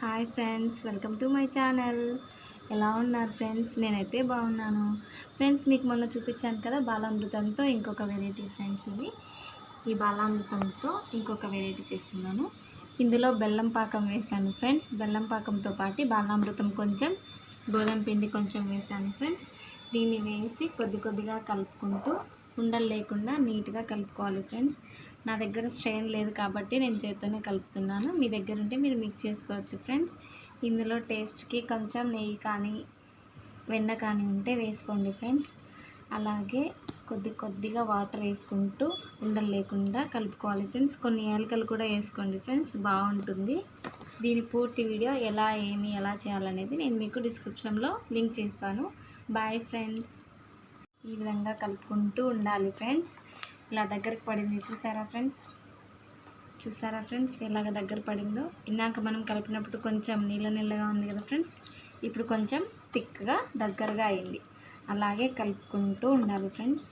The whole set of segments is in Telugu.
Hi friends, welcome to my channel. ఎలా ఉన్నారు ఫ్రెండ్స్? నేనైతే బాగున్నాను. ఫ్రెండ్స్, మీకు మొన్న చూపించాను కదా బాలామృతంతో ఇంకొక వెరైటీ ఫ్రెండ్స్. ఈ బాలామృతంతో ఇంకొక వెరైటీ చేస్తున్నాను. ఇందులో బెల్లం పాకం వేసాను ఫ్రెండ్స్. బెల్లం పాకంతో పాటు బాలామృతం కొంచెం, గోధుమ పిండి కొంచెం వేసాను ఫ్రెండ్స్. దీన్ని వేసి కొద్ది కొద్దిగా కలుపుకుంటూ ఉండలు లేకుండా నీట్గా కలుపుకోవాలి ఫ్రెండ్స్. నా దగ్గర స్ట్రెయిన్ లేదు కాబట్టి నేను చేత్తోనే కలుపుతున్నాను. మీ దగ్గర ఉంటే మీరు మిక్స్ చేసుకోవచ్చు ఫ్రెండ్స్. ఇందులో టేస్ట్కి కొంచెం నెయ్యి కానీ వెన్న కానీ ఉంటే వేసుకోండి ఫ్రెండ్స్. అలాగే కొద్ది కొద్దిగా వాటర్ వేసుకుంటూ ఉండలు లేకుండా కలుపుకోవాలి ఫ్రెండ్స్. కొన్ని యాలకులు కూడా వేసుకోండి ఫ్రెండ్స్, బాగుంటుంది. దీని పూర్తి వీడియో ఎలా చేయాలనేది నేను మీకు డిస్క్రిప్షన్లో లింక్ చేస్తాను. Bye friends. ఈ విధంగా కలుపుకుంటూ ఉండాలి ఫ్రెండ్స్. ఇలా దగ్గరకు పడింది, చూసారా ఫ్రెండ్స్ ఎలాగ దగ్గర పడిందో. ఇందాక మనం కలిపినప్పుడు కొంచెం నీళ్ళగా ఉంది కదా ఫ్రెండ్స్, ఇప్పుడు కొంచెం థిక్గా దగ్గరగా అయింది. అలాగే కలుపుకుంటూ ఉండాలి ఫ్రెండ్స్.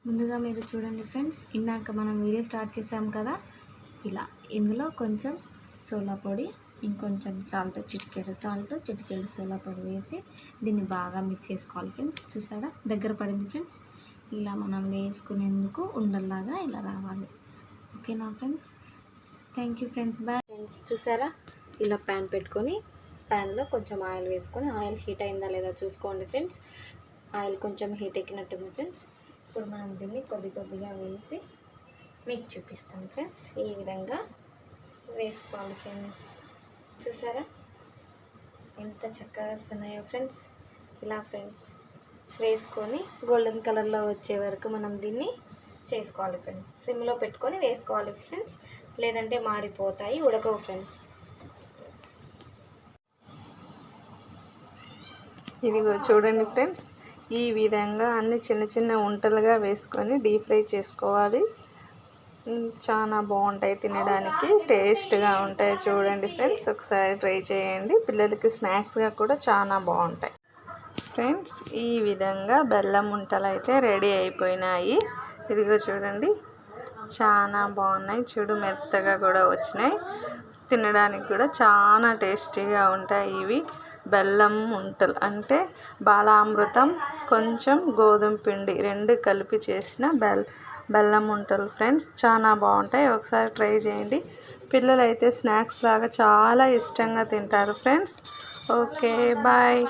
ముందుగా మీరు చూడండి ఫ్రెండ్స్, ఇందాక మనం వీడియో స్టార్ట్ చేసాం కదా, ఇలా ఇందులో కొంచెం సోలా పొడి, ఇంకొంచెం సాల్ట్, చిటికెడు సోలా పొడి వేసి దీన్ని బాగా మిక్స్ చేసుకోవాలి ఫ్రెండ్స్. చూసారా దగ్గర పడింది ఫ్రెండ్స్. ఇలా మనం వేసుకునేందుకు ఉండల్లాగా ఇలా రావాలి. ఓకేనా friends? Thank you friends. Bye friends. చూసారా, ఇలా ప్యాన్ పెట్టుకొని ప్యాన్లో కొంచెం ఆయిల్ వేసుకొని, ఆయిల్ హీట్ అయిందా లేదా చూసుకోండి ఫ్రెండ్స్. ఆయిల్ కొంచెం హీట్ ఎక్కినట్టుంది ఫ్రెండ్స్. ఇప్పుడు మనం దీన్ని కొద్ది కొద్దిగా వేసి మీకు చూపిస్తాను ఫ్రెండ్స్. ఈ విధంగా వేసుకోవాలి ఫ్రెండ్స్. చూసారా ఎంత చక్కగా వస్తున్నాయో ఫ్రెండ్స్. ఇలా ఫ్రెండ్స్ వేసుకొని గోల్డెన్ కలర్లో వచ్చే వరకు మనం దీన్ని చేసుకోవాలి ఫ్రెండ్స్. సిమ్లో పెట్టుకొని వేసుకోవాలి ఫ్రెండ్స్, లేదంటే మాడిపోతాయి, ఉడకవు ఫ్రెండ్స్. ఇదిగో చూడండి ఫ్రెండ్స్, ఈ విధంగా అన్ని చిన్న చిన్న ఉంటలుగా వేసుకొని డీప్ ఫ్రై చేసుకోవాలి. చాలా బాగుంటాయి, తినడానికి టేస్ట్గా ఉంటాయి. చూడండి ఫ్రెండ్స్, ఒకసారి ట్రై చేయండి. పిల్లలకి స్నాక్స్గా కూడా చాలా బాగుంటాయి ఫ్రెండ్స్. ఈ విధంగా బెల్లం ఉంటలు అయితే రెడీ అయిపోయినాయి. ఇదిగో చూడండి, చాలా బాగున్నాయి. చూడు మెత్తగా కూడా వచ్చినాయి. తినడానికి కూడా చాలా టేస్టీగా ఉంటాయి. ఇవి బెల్లం ఉంటలు అంటే బాలామృతం కొంచెం గోధుమ పిండి రెండు కలిపి చేసిన బెల్లం ఉంటలు ఫ్రెండ్స్. చాలా బాగుంటాయి, ఒకసారి ట్రై చేయండి. పిల్లలు అయితే స్నాక్స్ లాగా చాలా ఇష్టంగా తింటారు ఫ్రెండ్స్. Okay bye.